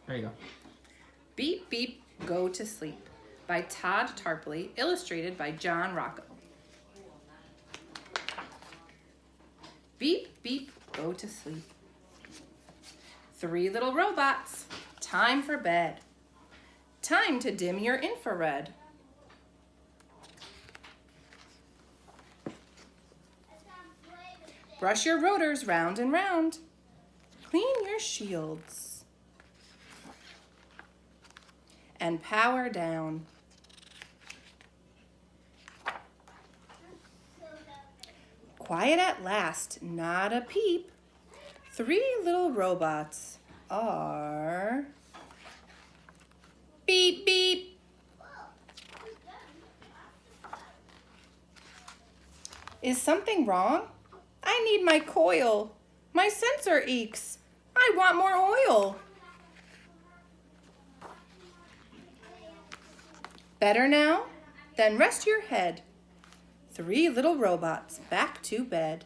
There you go. Beep, Beep, Go to Sleep by Todd Tarpley, illustrated by John Rocco. Beep, beep, go to sleep. 3 little robots, time for bed. Time to dim your infrared. Brush your rotors round and round. Clean your shields. And power down. Quiet at last, not a peep. 3 little robots are beep, beep. Is something wrong? I need my coil. My sensor aches. I want more oil. Better now? Then rest your head. 3 little robots back to bed.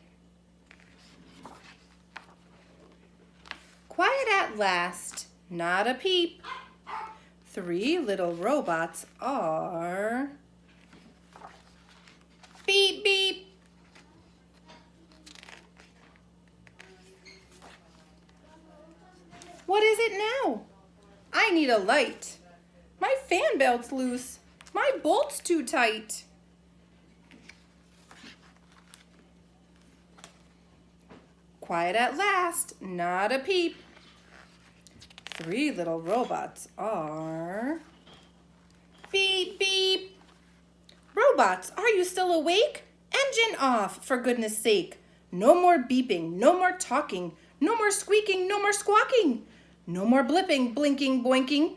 Quiet at last, not a peep. 3 little robots are beep, beep. What is it now? I need a light. My fan belt's loose. My bolt's too tight. Quiet at last, not a peep. 3 little robots are beep, beep. Robots, are you still awake? Engine off, for goodness sake. No more beeping, no more talking, no more squeaking, no more squawking. No more blipping, blinking, boinking,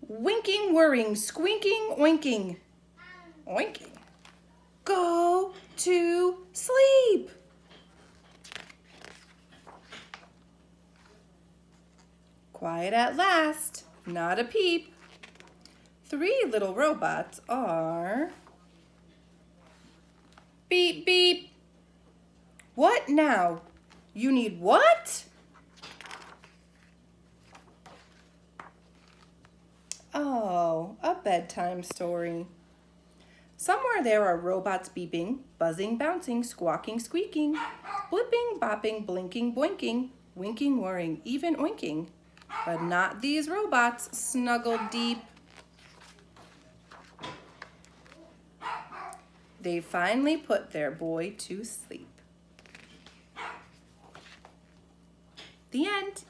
winking, whirring, squeaking, oinking. Oinking. Go to sleep. Quiet at last, not a peep. 3 little robots are beep, beep. What now? You need what? Oh, a bedtime story. Somewhere there are robots beeping, buzzing, bouncing, squawking, squeaking, blipping, bopping, blinking, boinking, winking, whirring, even oinking. But not these robots snuggled deep. They finally put their boy to sleep. The end.